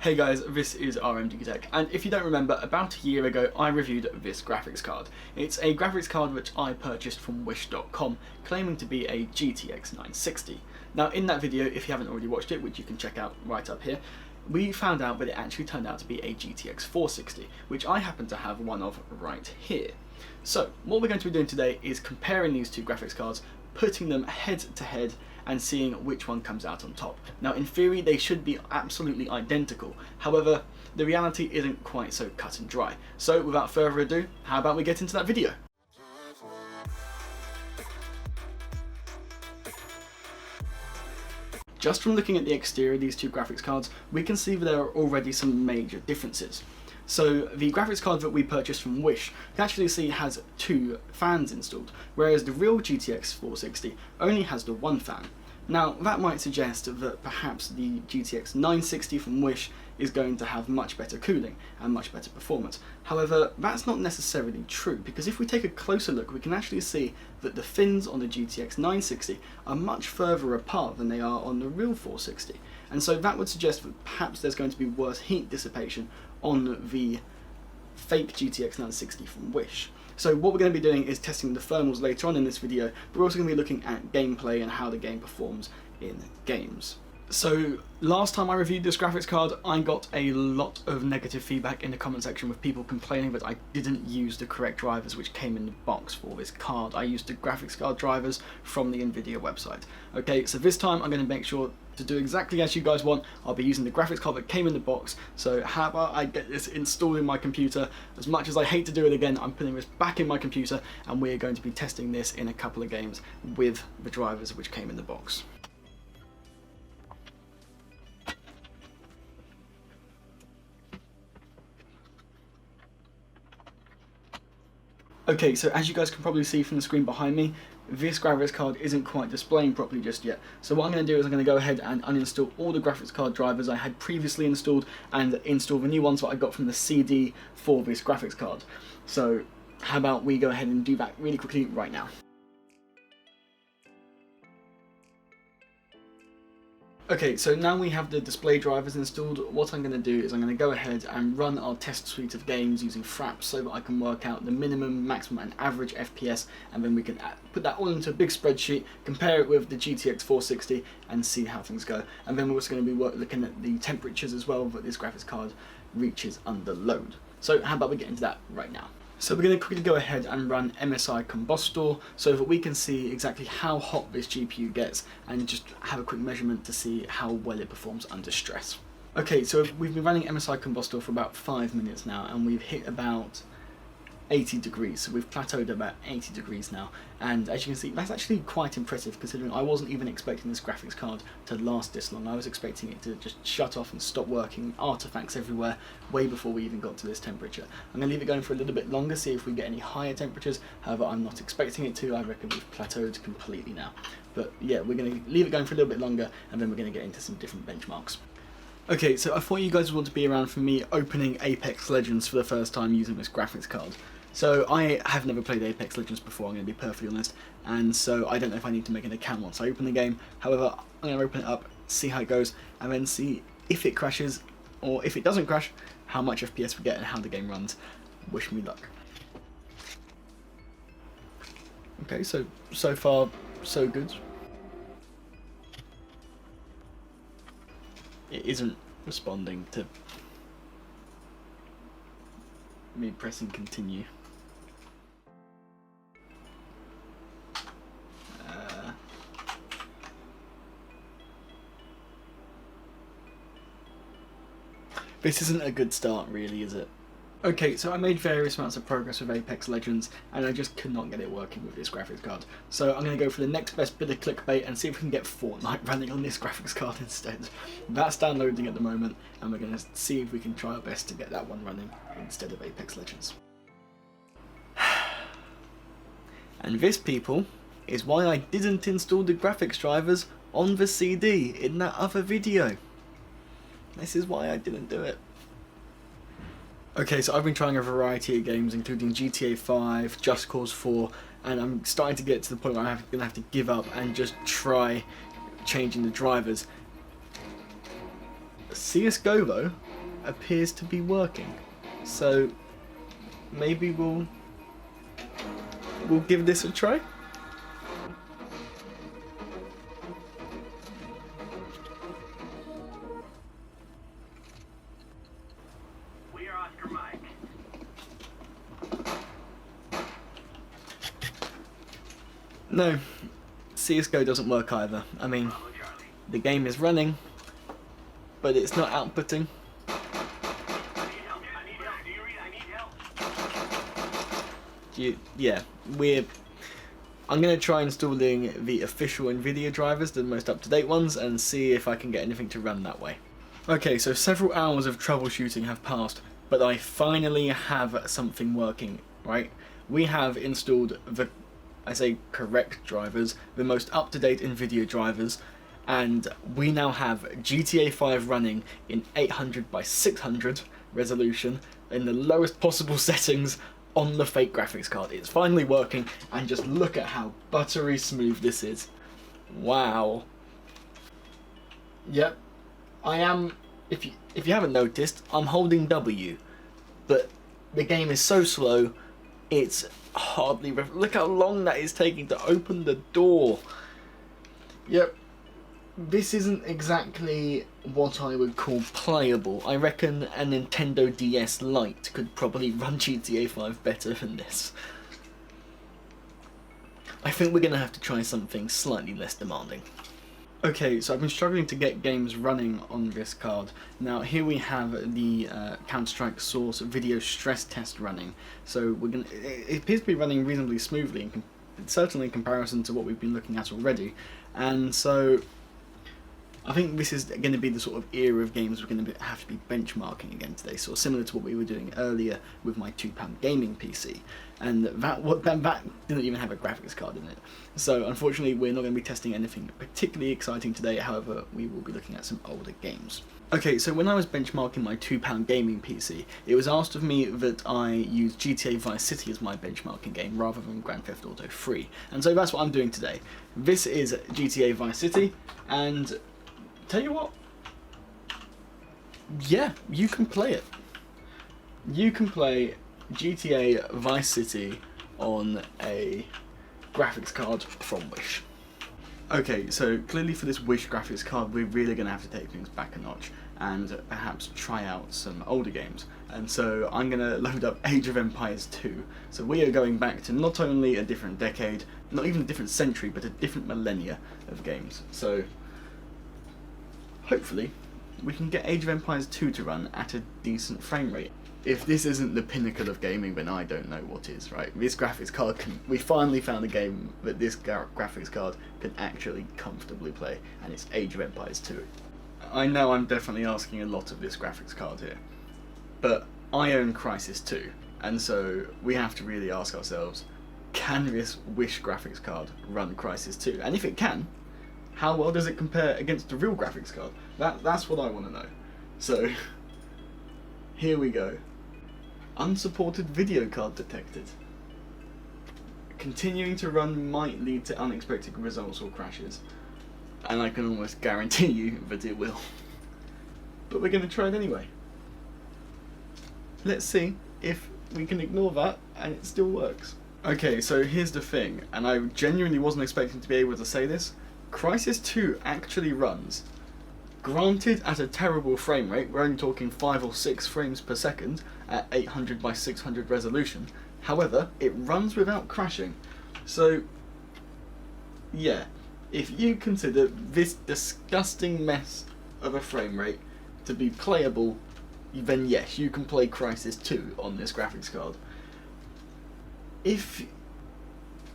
Hey guys, this is RMD Tech, and if you don't remember, about a year ago I reviewed this graphics card. It's a graphics card which I purchased from wish.com, claiming to be a GTX 960. Now in that video, if you haven't already watched it, which you can check out right up here, we found out that it actually turned out to be a GTX 460, which I happen to have one of right here. So what we're going to be doing today is comparing these two graphics cards, putting them head to head and seeing which one comes out on top. Now in theory they should be absolutely identical, however the reality isn't quite so cut and dry. So without further ado, how about we get into that video? Just from looking at the exterior of these two graphics cards, we can see that there are already some major differences. So the graphics card that we purchased from Wish, you can actually see has two fans installed, whereas the real GTX 460 only has the one fan. Now that might suggest that perhaps the GTX 960 from Wish is going to have much better cooling and much better performance. However, that's not necessarily true, because if we take a closer look we can actually see that the fins on the GTX 960 are much further apart than they are on the real 460. And so that would suggest that perhaps there's going to be worse heat dissipation on the fake GTX 960 from Wish. So what we're going to be doing is testing the thermals later on in this video, but we're also going to be looking at gameplay and how the game performs in games. So last time I reviewed this graphics card, I got a lot of negative feedback in the comment section with people complaining that I didn't use the correct drivers which came in the box for this card. I used the graphics card drivers from the Nvidia website. Okay, so this time I'm going to make sure to do exactly as you guys want. I'll be using the graphics card that came in the box, so how about I get this installed in my computer. As much as I hate to do it again, I'm putting this back in my computer and we're going to be testing this in a couple of games with the drivers which came in the box. Okay, so as you guys can probably see from the screen behind me, this graphics card isn't quite displaying properly just yet. So what I'm going to do is I'm going to go ahead and uninstall all the graphics card drivers I had previously installed and install the new ones that I got from the CD for this graphics card. So how about we go ahead and do that really quickly right now. Okay, so now we have the display drivers installed, what I'm going to do is I'm going to go ahead and run our test suite of games using Fraps so that I can work out the minimum, maximum and average FPS, and then we can put that all into a big spreadsheet, compare it with the GTX 460 and see how things go. And then we're also going to be looking at the temperatures as well that this graphics card reaches under load. So how about we get into that right now. So we're going to quickly go ahead and run MSI Combustor so that we can see exactly how hot this GPU gets and just have a quick measurement to see how well it performs under stress. Okay, so we've been running MSI Combustor for about 5 minutes now and we've hit about 80 degrees, so we've plateaued about 80 degrees now, and as you can see that's actually quite impressive considering I wasn't even expecting this graphics card to last this long. I was expecting it to just shut off and stop working, artifacts everywhere, way before we even got to this temperature. I'm going to leave it going for a little bit longer, see if we get any higher temperatures, however I'm not expecting it to. I reckon we've plateaued completely now. But yeah, we're going to leave it going for a little bit longer and then we're going to get into some different benchmarks. Okay, so I thought you guys would want to be around for me opening Apex Legends for the first time using this graphics card. So I have never played Apex Legends before, I'm going to be perfectly honest, and so I don't know if I need to make an account once I open the game. However, I'm going to open it up, see how it goes, and then see if it crashes, or if it doesn't crash, how much FPS we get and how the game runs. Wish me luck. Okay, so far so good. It isn't responding to me pressing continue. This isn't a good start really, is it? Okay, so I made various amounts of progress with Apex Legends and I just could not get it working with this graphics card. So I'm going to go for the next best bit of clickbait and see if we can get Fortnite running on this graphics card instead. That's downloading at the moment and we're going to see if we can try our best to get that one running instead of Apex Legends. And this, people, is why I didn't install the graphics drivers on the CD in that other video. This is why I didn't do it. Okay, so I've been trying a variety of games, including GTA 5, Just Cause 4, and I'm starting to get to the point where I'm going to have to give up and just try changing the drivers. CSGO though, appears to be working. So maybe we'll give this a try. We are Oscar Mike. No, CSGO doesn't work either. I mean, Bravo Charlie. the game is running, but it's not outputting. I need help. I need help. Do you read? I need help. I'm going to try installing the official NVIDIA drivers, the most up-to-date ones, and see if I can get anything to run that way. Okay, so several hours of troubleshooting have passed, but I finally have something working, right? We have installed the, I say correct drivers, the most up-to-date NVIDIA drivers, and we now have GTA 5 running in 800 by 600 resolution in the lowest possible settings on the fake graphics card. It's finally working, and just look at how buttery smooth this is. Wow. Yep, I am, if you haven't noticed, I'm holding W, but the game is so slow, it's hardly, look how long that is taking to open the door. Yep, this isn't exactly what I would call playable. I reckon a Nintendo DS Lite could probably run GTA 5 better than this. I think we're going to have to try something slightly less demanding. Okay, so I've been struggling to get games running on this card. Now here we have the Counter-Strike Source video stress test running. So it appears to be running reasonably smoothly, certainly in comparison to what we've been looking at already. And so I think this is going to be the sort of era of games we're going to have to be benchmarking again today, sort of similar to what we were doing earlier with my £2 gaming PC, and that didn't even have a graphics card in it. So unfortunately we're not going to be testing anything particularly exciting today, however we will be looking at some older games. Okay, so when I was benchmarking my £2 gaming PC, it was asked of me that I use GTA Vice City as my benchmarking game rather than Grand Theft Auto 3, and so that's what I'm doing today. This is GTA Vice City, and tell you what, yeah, you can play it. You can play GTA Vice City on a graphics card from Wish. Okay, so clearly for this Wish graphics card we're really going to have to take things back a notch and perhaps try out some older games. And so I'm going to load up Age of Empires 2. So we are going back to not only a different decade, not even a different century, but a different millennia of games. So hopefully we can get Age of Empires 2 to run at a decent frame rate. If this isn't the pinnacle of gaming, then I don't know what is, right? This graphics card we finally found a game that this graphics card can actually comfortably play, and it's Age of Empires 2. I know I'm definitely asking a lot of this graphics card here, but I own Crysis 2, and so we have to really ask ourselves, can this Wish graphics card run Crysis 2? And if it can, how well does it compare against the real graphics card? That's what I want to know. So here we go. Unsupported video card detected. Continuing to run might lead to unexpected results or crashes, and I can almost guarantee you that it will. But we're going to try it anyway. Let's see if we can ignore that and it still works. Okay, so here's the thing, and I genuinely wasn't expecting to be able to say this. Crysis 2 actually runs, granted at a terrible frame rate, we're only talking 5 or 6 frames per second at 800 by 600 resolution. However, it runs without crashing. So yeah, if you consider this disgusting mess of a frame rate to be playable, then yes, you can play Crysis 2 on this graphics card. If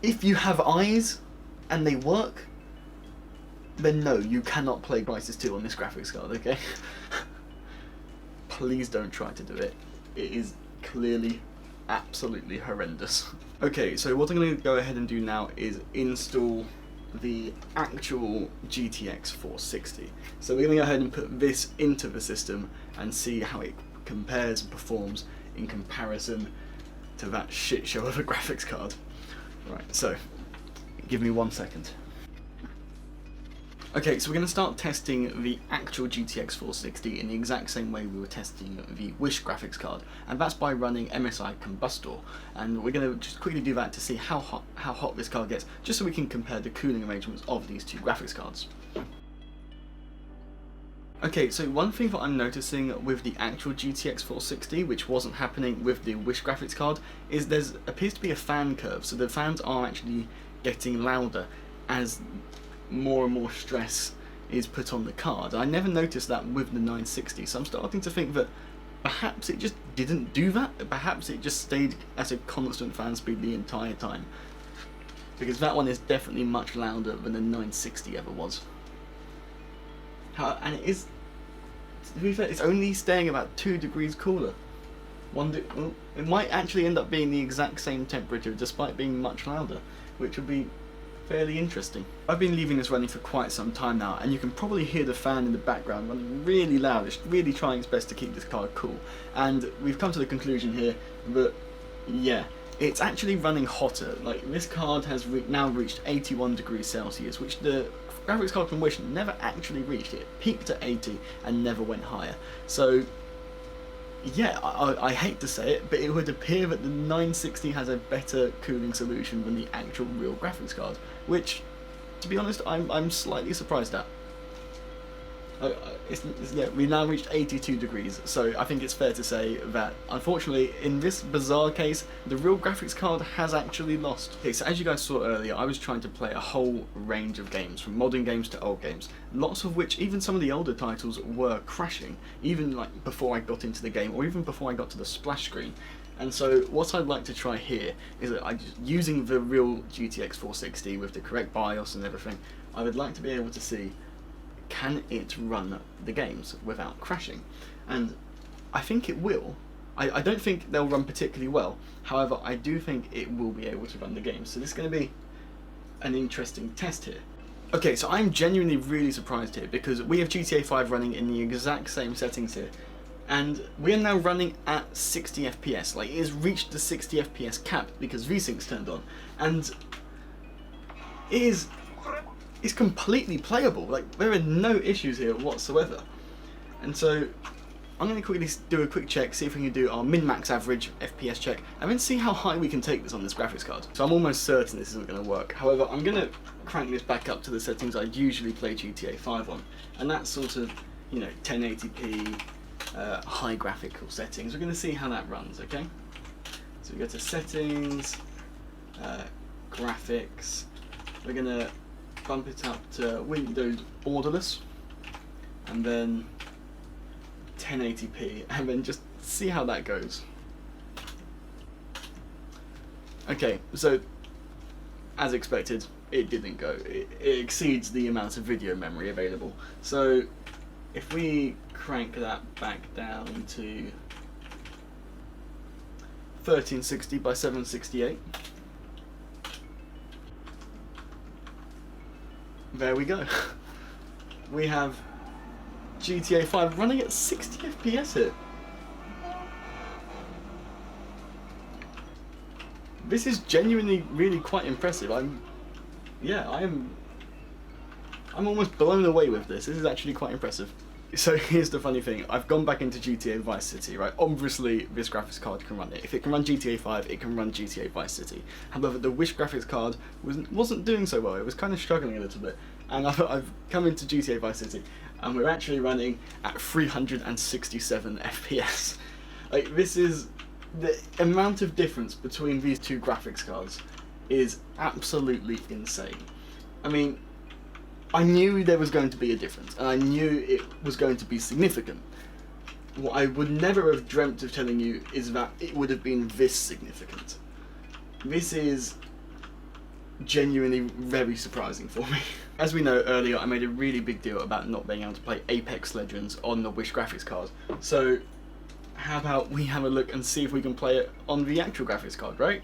you have eyes and they work, then no, you cannot play Crysis 2 on this graphics card, okay? Please don't try to do it. It is clearly absolutely horrendous. Okay, so what I'm going to go ahead and do now is install the actual GTX 460. So we're going to go ahead and put this into the system and see how it compares and performs in comparison to that shit show of a graphics card. Right, so give me 1 second. Okay, so we're going to start testing the actual GTX 460 in the exact same way we were testing the Wish graphics card, and that's by running MSI Combustor. And we're going to just quickly do that to see how hot this card gets, just so we can compare the cooling arrangements of these two graphics cards. Okay, so one thing that I'm noticing with the actual GTX 460, which wasn't happening with the Wish graphics card, is there appears to be a fan curve, so the fans are actually getting louder as more and more stress is put on the card. I never noticed that with the 960, so I'm starting to think that perhaps it just didn't do that. Perhaps it just stayed at a constant fan speed the entire time, because that one is definitely much louder than the 960 ever was. And it is, to be fair, it's only staying about 2 degrees cooler. It might actually end up being the exact same temperature despite being much louder, which would be fairly interesting. I've been leaving this running for quite some time now, and you can probably hear the fan in the background running really loud. It's really trying its best to keep this card cool, and we've come to the conclusion here that, yeah, it's actually running hotter. Like, this card has now reached 81 degrees Celsius, which the graphics card from Wish never actually reached. It peaked at 80 and never went higher. So yeah, I hate to say it, but it would appear that the 960 has a better cooling solution than the actual real graphics card, which, to be honest, I'm slightly surprised at. Yeah, we've now reached 82 degrees, so I think it's fair to say that, unfortunately, in this bizarre case, the real graphics card has actually lost. Okay, so as you guys saw earlier, I was trying to play a whole range of games, from modern games to old games, lots of which, even some of the older titles, were crashing, even like before I got into the game, or even before I got to the splash screen. And so what I'd like to try here is that using the real GTX 460 with the correct BIOS and everything, I would like to be able to see, can it run the games without crashing? And I think it will. I don't think they'll run particularly well, however I do think it will be able to run the games, so this is going to be an interesting test here. Okay, so I'm genuinely really surprised here, because we have GTA 5 running in the exact same settings here, and we are now running at 60 FPS, like it has reached the 60 FPS cap because VSync's turned on, and it's completely playable. Like, there are no issues here whatsoever. And so I'm going to quickly do a quick check, see if we can do our min-max average FPS check, and then see how high we can take this on this graphics card. So I'm almost certain this isn't going to work. However, I'm going to crank this back up to the settings I usually play GTA 5 on, and that's sort of, you know, 1080p, high graphical settings. We're going to see how that runs, okay? So we go to settings, graphics. We're going to bump it up to Windows borderless, and then 1080p, and then just see how that goes. Okay, so as expected, it didn't go. It exceeds the amount of video memory available. So if we crank that back down to 1360 by 768, there we go. We have GTA 5 running at 60 FPS here. This is genuinely really quite impressive. I'm almost blown away with this. This is actually quite impressive. So here's the funny thing, I've gone back into GTA Vice City, right? Obviously this graphics card can run it. If it can run GTA 5, it can run GTA Vice City. However, the Wish graphics card wasn't doing so well, it was kind of struggling a little bit. And I've come into GTA Vice City, and we're actually running at 367 FPS. Like, this is, the amount of difference between these two graphics cards is absolutely insane. I mean, I knew there was going to be a difference, and I knew it was going to be significant. What I would never have dreamt of telling you is that it would have been this significant. This is genuinely very surprising for me. As we know earlier, I made a really big deal about not being able to play Apex Legends on the Wish graphics card. So how about we have a look and see if we can play it on the actual graphics card, right?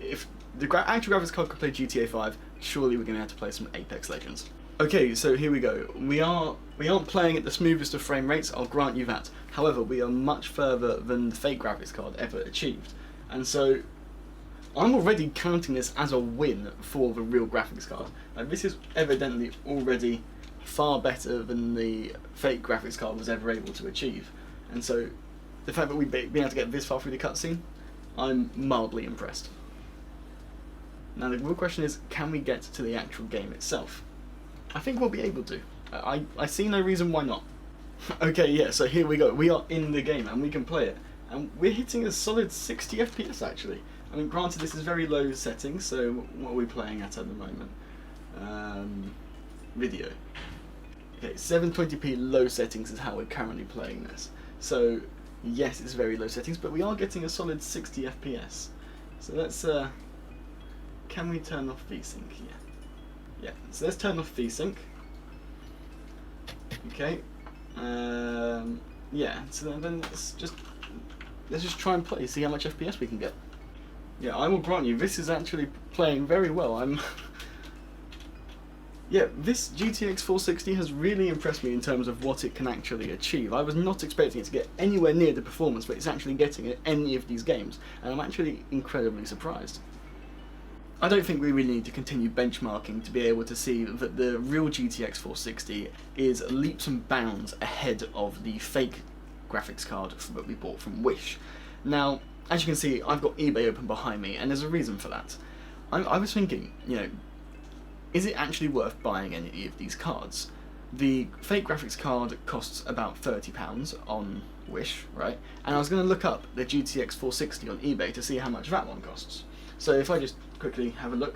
If the actual graphics card could play GTA 5, surely we're going to have to play some Apex Legends. Okay, so here we go. We aren't playing at the smoothest of frame rates, I'll grant you that. However, we are much further than the fake graphics card ever achieved. And so I'm already counting this as a win for the real graphics card. Like, this is evidently already far better than the fake graphics card was ever able to achieve. And so the fact that we've been able to get this far through the cutscene, I'm mildly impressed. Now the real question is, can we get to the actual game itself? I think we'll be able to. I see no reason why not. Okay, yeah, so here we go. We are in the game and we can play it. And we're hitting a solid 60 FPS actually. I mean, granted this is very low settings, so what are we playing at the moment? Video. Okay, 720p low settings is how we're currently playing this. So, yes, it's very low settings, but we are getting a solid 60 FPS. So let's, can we turn off VSync here? Yeah, so let's turn off VSync. Okay. Yeah, so then let's just try and play, see how much FPS we can get. Yeah, I will grant you, this is actually playing very well. Yeah, this GTX 460 has really impressed me in terms of what it can actually achieve. I was not expecting it to get anywhere near the performance that it's actually getting at any of these games, and I'm actually incredibly surprised. I don't think we really need to continue benchmarking to be able to see that the real GTX 460 is leaps and bounds ahead of the fake graphics card that we bought from Wish. Now, as you can see, I've got eBay open behind me, and there's a reason for that. I was thinking, you know, is it actually worth buying any of these cards? The fake graphics card costs about £30 on Wish, right? And I was going to look up the GTX 460 on eBay to see how much that one costs. So if I just quickly have a look.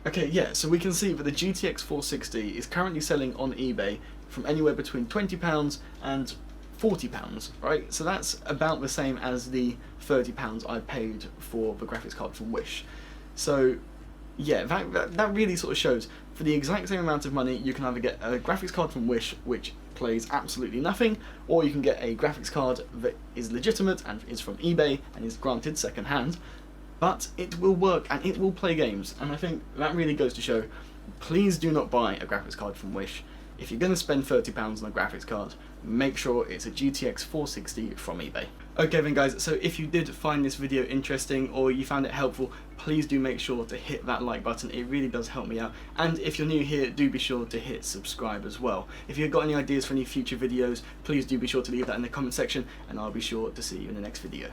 Okay, yeah, so we can see that the GTX 460 is currently selling on eBay from anywhere between £20 and £40, right? So that's about the same as the £30 I paid for the graphics card from Wish. So yeah, that really sort of shows for the exact same amount of money you can either get a graphics card from Wish which plays absolutely nothing, or you can get a graphics card that is legitimate and is from eBay and is granted second hand, but it will work and it will play games. And I think that really goes to show, please do not buy a graphics card from Wish. If you're going to spend £30 on a graphics card, make sure it's a GTX 460 from eBay. Okay then guys, so if you did find this video interesting or you found it helpful, please do make sure to hit that like button, it really does help me out. And if you're new here, do be sure to hit subscribe as well. If you've got any ideas for any future videos, please do be sure to leave that in the comment section, and I'll be sure to see you in the next video.